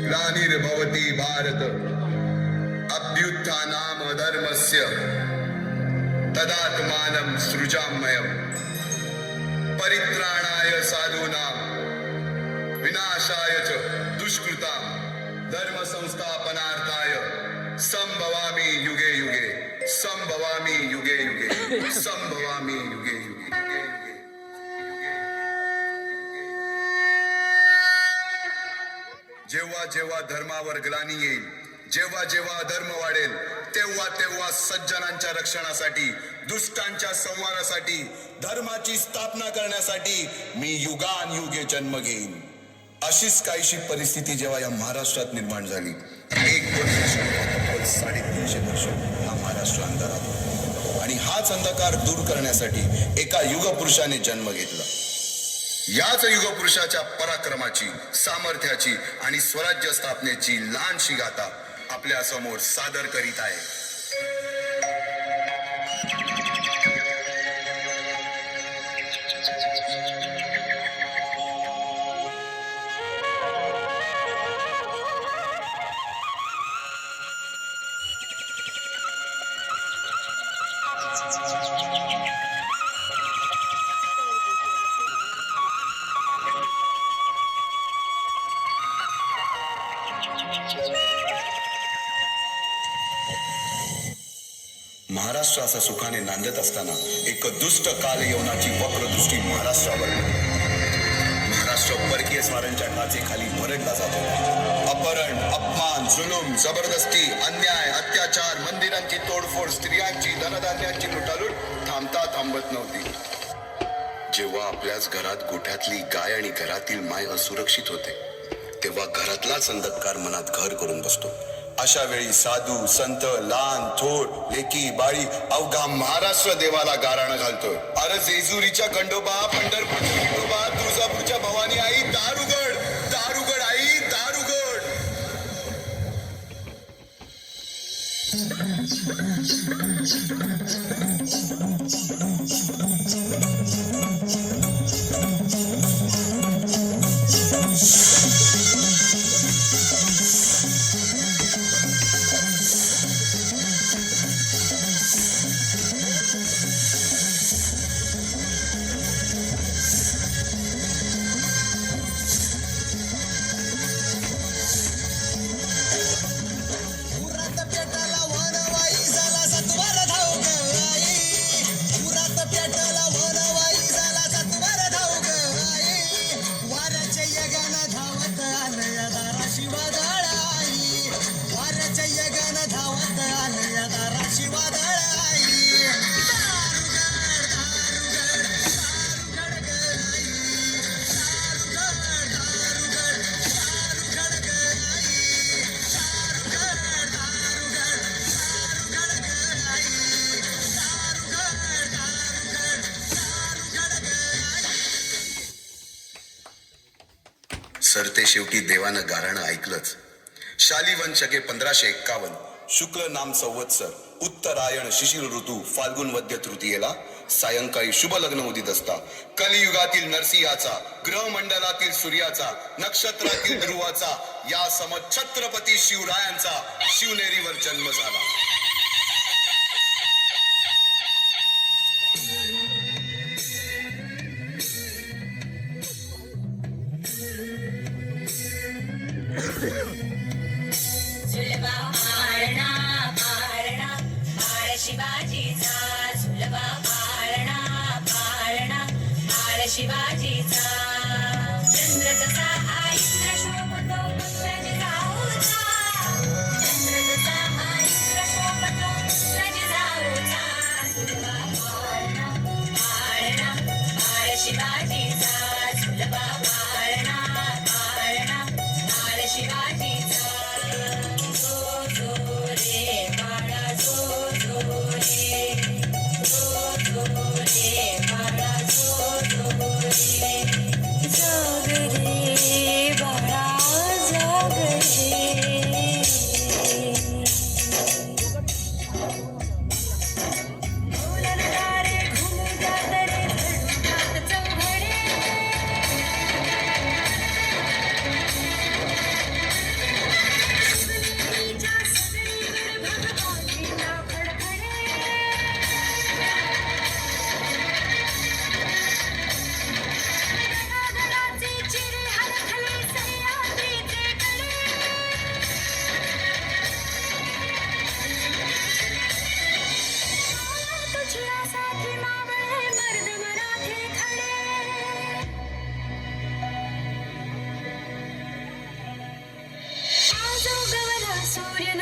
ग्लानिर्भवति भारत अभ्युत्थानाम धर्मस्य तदात्मानं सृजाम्यहम् परित्राणाय साधूनां विनाशाय च दुष्कृतां धर्म संस्थापनार्थाय संभवामि युगे युगे संभवामि युगे युगे संभवामि युगे युगे। जेव्हा जेव्हा धर्मावर ग्लानी येईल, जेव्हा जेव्हा अधर्म वाढेल, तेव्हा तेव्हा सज्जनांच्या रक्षणासाठी, दुष्टांच्या संहारासाठी, धर्माची स्थापना करण्यासाठी मी युगानयुगे जन्म घेईन। अशीच काहीशी परिस्थिती जेव्हा या महाराष्ट्रात निर्माण झाली, 1-2 वर्ष 350 वर्ष हा महाराष्ट्र अंधारात होता आणि हाच अंधकार दूर करण्यासाठी एका युगपुरुषाने जन्म घेतला। याच युगपुरुषाच्या पराक्रमाची, सामर्थ्याची आणि स्वराज्य स्थापनेची लहानशी गाथा आपल्या समोर सादर करीत आहे। महाराष्ट्र असा सुखाने नांदत असताना एक दुष्ट काल यवनाची वक्रदृष्टी महाराष्ट्रावर महाराष्ट्र परकीय स्वारांच्या टाचेखाली भरडला जातो। अपहरण, अपमान, जुलूम, जबरदस्ती, अन्याय, अत्याचार, मंदिरांची तोडफोड, स्त्रियांची, धनधान्यांची लुटालूट थांबता थांबत नव्हती। जेव्हा आपल्याच घरात गोठ्यातली गाय आणि घरातील माय असुरक्षित होते, तेव्हा घरातलाच अंधकार मनात घर करून बसतो। अशा वेळी साधू, संत, लहान, थोर, लेकी, बाळी अवघा महाराष्ट्र देवाला गाराणं घालतोय। अरे जेजुरीच्या खंडोबा, पंढरपूरच्या खंडोबा, तुळजापूरच्या भवानी आई, दार उघड, दार उघड आई, दार उघड। सरते शेवटी देवानं गाराणं ऐकलंच। शालिवन शके 1551 शुक्ल नाम संवत्सर उत्तरायण शिशिर ऋतू फाल्गुन वद्य तृतीयेला सायंकाळी शुभ लग्न उदित असता कलियुगातील नरसिंहाचा, ग्रहमंडलातील सूर्याचा, नक्षत्रातील ध्रुवाचा, या सम छत्रपती शिवरायांचा शिवनेरीवर जन्म झाला। शिवाजीचा चंद्र जसा आईंद्र शोभतो रजिजाऊचा, चंद्र जसा आईंद्र शोभतो रजिजाऊचा, सुलभा पाळणा पाळणा पाळ शिवाजीचा, सुलभा पाळणा पाळणा पाळ शिवाजीचा।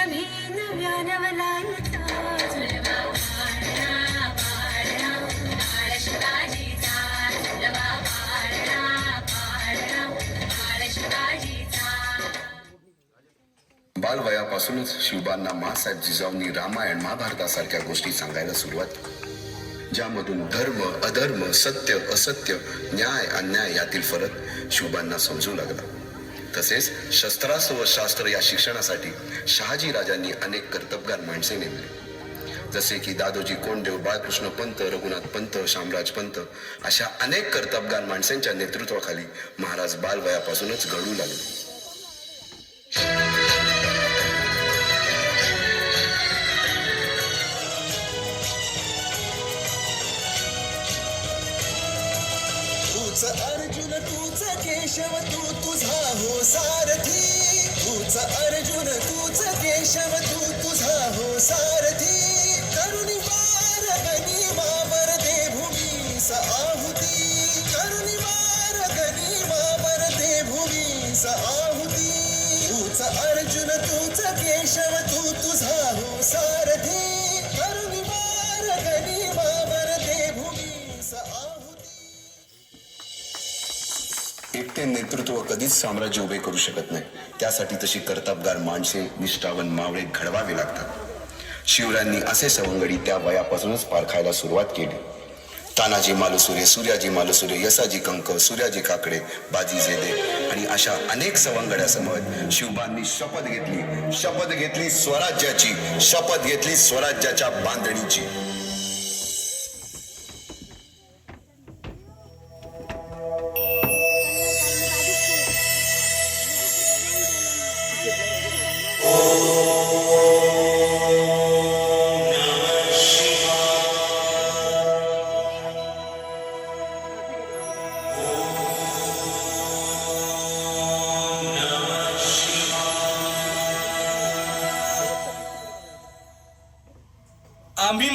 आम्ही नव्या नवलाईचा झुलवा वाढला वाढला बाळ शिवाजीचा झुलवा वाढला वाढला बाळ शिवाजीचा. बालवयापासूनच शिवबांना माँसाहेब जिजाऊंनी रामायण महाभारतासारख्या गोष्टी सांगायला सुरुवात केली, ज्यामधून धर्म अधर्म सत्य असत्य न्याय अन्याय यातील फरक शिवबांना समजू लागला. तसेच शस्त्रास्त्र व शास्त्र या शिक्षणासाठी शहाजी राजांनी अनेक कर्तबगार माणसे नेमली, जसे की दादोजी कोंडदेव, बाळकृष्ण पंत, रघुनाथ पंत, शामराज पंत अशा अनेक कर्तबगार माणसांच्या नेतृत्वाखाली महाराज बालवयापासूनच घडू लागले. तूच अर्जुन तूच केशव तू तुझा हो सारथी. तूच अर्जुन तूच केशव तू तुझा हो सारथी. करुणी वार गनिमावर दे भूमीस आहुती. करुणी वार गनिमावर दे भूमीस आहुती. तूच अर्जुन तूच केशव तू तुझा हो सारथी. करुणी वार गनिमावर दे भूमीस आहुती. एकटे नेतृत्व कधीच साम्राज्य उभे करू शकत नाही. त्यासाठी तशी कर्तबगार माणसे निष्ठावन मावळे घडवावे लागतात. शिवरायांनी असे सवंगडी त्या वयापासूनच पारखायला सुरुवात केली. तानाजी मालुसुरे, सूर्याजी मालुसुरे, यसाजी कंक, सूर्याजी काकडे, बाजी जेदे आणि अशा अनेक सवंगड्यासमोर शिवबांनी शपथ घेतली स्वराज्याची, शपथ घेतली स्वराज्याच्या बांधणीची. आम्ही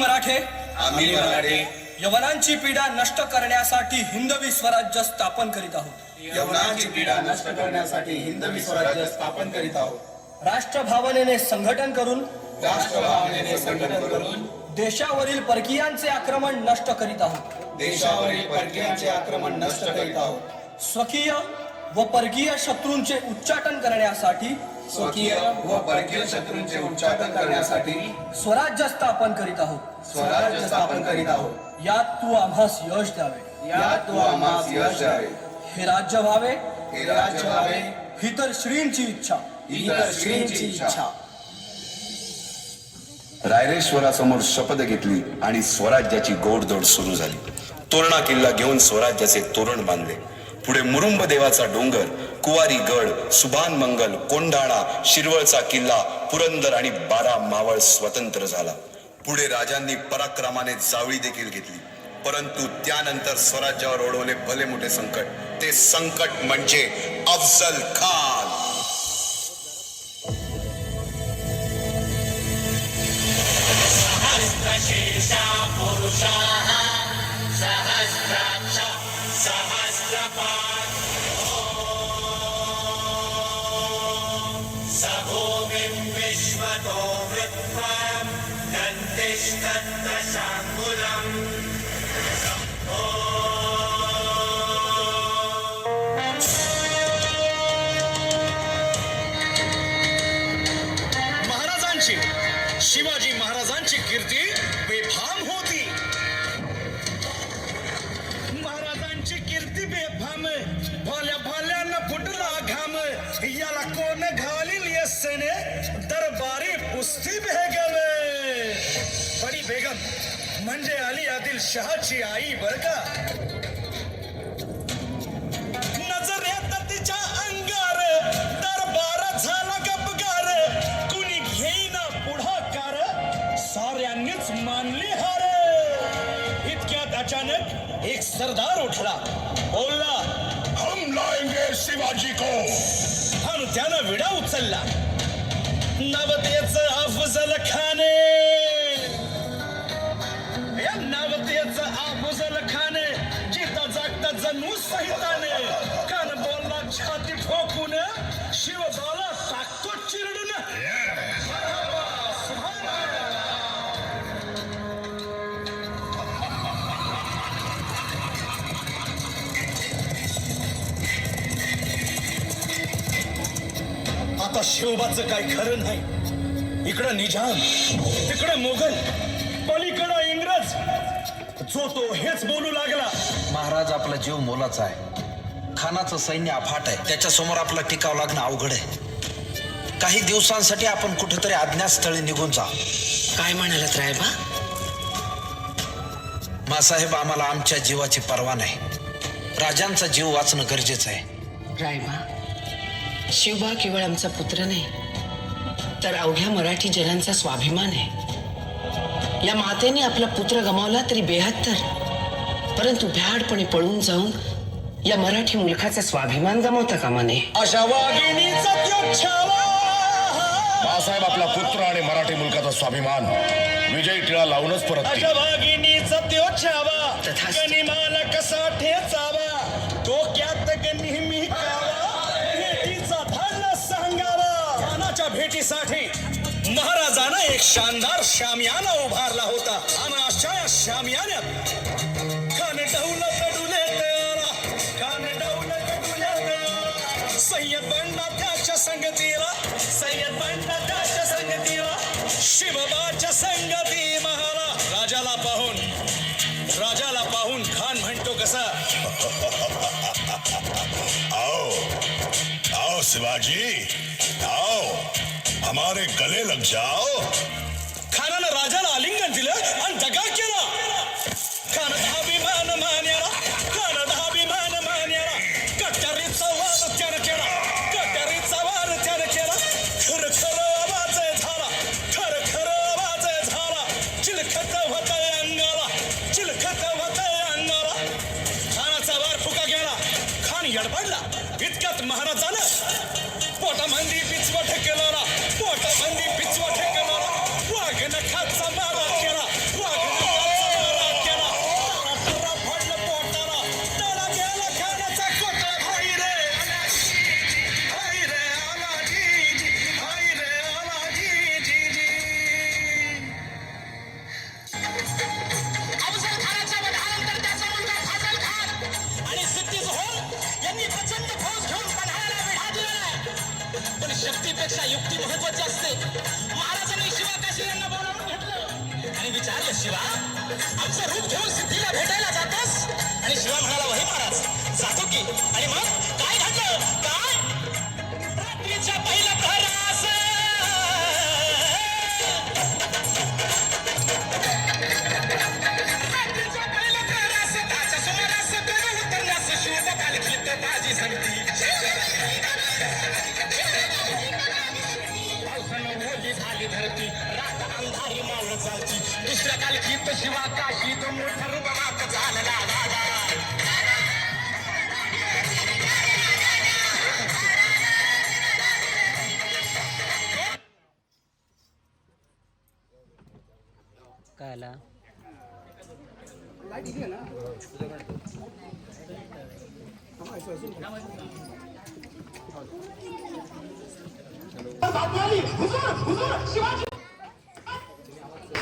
मराठे यवनांची पीडा नष्ट करण्यासाठी हिंदवी स्वराज्य स्थापन करीत आहोत. यवनांची पीडा नष्ट करण्यासाठी हिंदवी स्वराज्य स्थापन करीत आहोत. राष्ट्रभावनेने संघटन करून राष्ट्रभावनेने संघटन करून देशावरील परकीयांचे आक्रमण नष्ट करीत आहोत. देशावरील परकीयांचे आक्रमण नष्ट करीत आहोत. स्वकीय व परकीय शत्रूंचे उच्चाटन करण्यासाठी स्वकीय व परकीय शत्रूंचे उच्चाटन करण्यासाठी स्वराज्य स्थापन करीत आहोत. स्वराज्य स्थापन करीत आहोत. यात तू आम्हास यश द्यावे. यात तू आम्हास यश द्यावे. हे राज्य व्हावे हे राज्य व्हावे ही तर श्रींची इच्छा. इतर श्रींची इच्छा. रायरेश्वरासमोर शपथ घेतली आणि स्वराज्याची गोडदोड सुरू झाली. तोरणा किल्ला घेऊन स्वराज्याचे तोरण बांधले. पुढे मुरुंब देवाचा डोंगर, कुवारी गड, सुभान मंगल, कोंढाणा, शिरवळचा किल्ला, पुरंदर आणि 12 मावळ स्वतंत्र झाला. पुढे राजांनी पराक्रमाने जावळी देखील घेतली. परंतु त्यानंतर स्वराज्यावर ओढवले भले मोठे संकट. ते संकट म्हणजे अफजल खान. शिवाजी महाराजांची कीर्ती बेफाम होती. महाराजांची कीर्ती बेफाम, भोल्या भोल्यानं फुटला घाम. याला कोण घालील यस्सेने दरबारी पुस्ती बेगम. बडी बेगम म्हणजे अली आदिल शहाची आई बर का. नजरेत तिच्या अंगार दरबार झाला गपगार. कुणी घेईना पुढाकार, साऱ्यांनीच मानली हार. इतक्यात अचानक एक सरदार उठला, बोलला, हम लाएंगे शिवाजी को. आणि त्यानं विडा उचलला. नवतेचं अफजल खान. या नवतेचं अफजल खान जिता जागता जणू सहिताने. कान बोलला छाती ठोकून, शिवबाला टाकतो चिरडून. आता शिवबाचं काय खरं नाही. इकडं निजाम, तिकडं मोगल, पलीकडं इंग्रज. जो तो हेच बोलू लागला. महाराज, आपला जीव मोलाचा आहे. खानाचं सैन्य अफाट आहे. त्याच्यासमोर आपला टिकाव लागणं अवघड आहे. काही दिवसांसाठी आपण कुठेतरी अज्ञातस्थळी निघून जा. काय म्हणालात रायबा? मासाहेब, आम्हाला आमच्या जीवाची पर्वा नाही. राजांचा जीव वाचणं गरजेचं आहे. रायबा, शिवबा केवळ आमचा पुत्र नाही, तर अवघ्या मराठी जनांचा स्वाभिमान आहे. या मातेने आपला पुत्र गमावला तरी 72, परंतु भ्याडपणे पळून जाऊन या मराठी मुलखाचा स्वाभिमान गमावता कामा नये. अशा वाघिणीचा त्यो छावा. बाळासाहेब आपला पुत्र आणि मराठी मुलकाचा स्वाभिमान विजयी टिळा लावूनच परत अशा वाघिणीचा त्यो छावा. तथास्तु. गनिमाला कसा ठेचावा, डोक्यात नेहमी कावा, भेटीचा धाडला सांगावा. खानाच्या भेटीसाठी महाराजानं एक शानदार शामियाना उभारला होता. आणि अशा या शामियान्यात खान डौलत डुलेत आला, खान डौलत डुलेत आला. सय्यद बंडा त्याच्या संगतीला, सय्यद बंडा त्याच्या संगतीला, शिवबाच्या संगती महाला. राजाला पाहून खान म्हणतो कसा, आओ आओ शिवाजी, आओ हमारे गले लग जाओ. खानानं राजाला आलिंगन दिलं आणि दगा केला. खान अभिमान मान्याला, खान अभिमान मान्याला. कट्यारीचा वाद त्यानं केला, कट्यारीचा वाद त्यानं केला. खर खर आवाज झाला, खर खर आवाज झाला. चिलखत होतय अंगाला, चिलखत होतय अंगाला. खानाचा वार फुका गेला. खान यडपडला. इतक्यात महाराजानं पोटामंदी पिचवट केला, पोटामंदी पिचवट केला. वाघ नखाचा मारा केला, वाघ नखाचा मारा केला. टरा पडलं पोटाला, तळा गेला खानाचा कोटा. हाय रे आलाजी, हाय रे आलाजी, जी जी. अफजल खानाच्या वधानंतर त्याचा मुलगा फाजल खान आणि सिद्दी जोहर यांनी प्रचंड फौज घेऊन पन्हाळ्याला वेढा दिला. पण शक्तीपेक्षा युक्ती महत्वाची असते. महाराजांनी शिवाकाशी यांना बोलावून घेतलं आणि विचारलं, शिवा आमचं रूप घेऊन सिद्धीला भेटायला जातोस? आणि शिवा म्हणाला, वही महाराज जातो की. आणि मग काय घडलं? काय रात्रीच्या पहिल्या प्रहरास रात्रीच्या पहिल्या प्रहरास त्याच्या सुमारास गड उतरण्यास शिवबाला घेत बाजी संगती. झाली धरती, रात अंधारी मावळ चालती. दुसऱ्या कालखीत शिवा काशीत मोठा रुबाब झालेला दादा. काला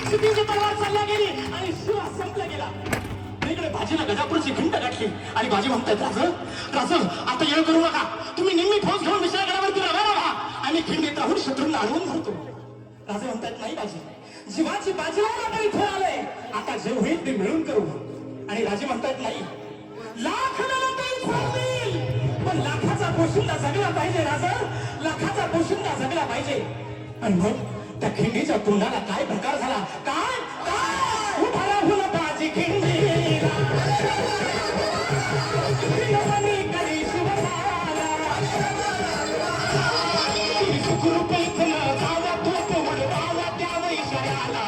सिद्धीची तलवार चालल्या गेली आणि शिवा संपला गेला. इकडे बाजीला गजापूरची भिंत गाठली आणि बाजी म्हणतायत, राजन आता येळ करू नका. तुम्ही निम्मी फौज घेऊन विशाळगडावरती रवाना व्हा आणि खिंडीत राहून शत्रूंना अडवून धरतो. राजे म्हणतात, नाही बाजी, जीवाची बाजी लावून आपण इथे आलोय. आता जे होईल ते मिळून करू. आणि राजे म्हणतात, नाही, लाख पण लाखाचा पोशिंदा जगला पाहिजे. राजा लाखाचा पोशिंदा जगला पाहिजे. आणि मग त्या खिंडीच्या तोंडाला काय प्रकार झाला? काय काय उठाला हुला बाजी खिंडीला, खिंडीला करी शिवसाला. सुखरूपीतनं जावा तोप उडवावा त्या वैशयाला.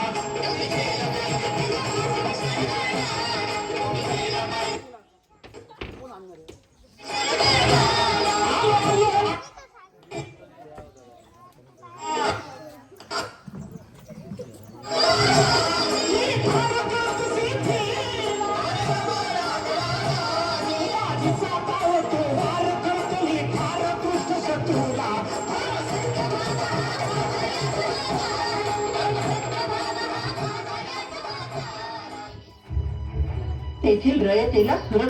तेथील रयतेला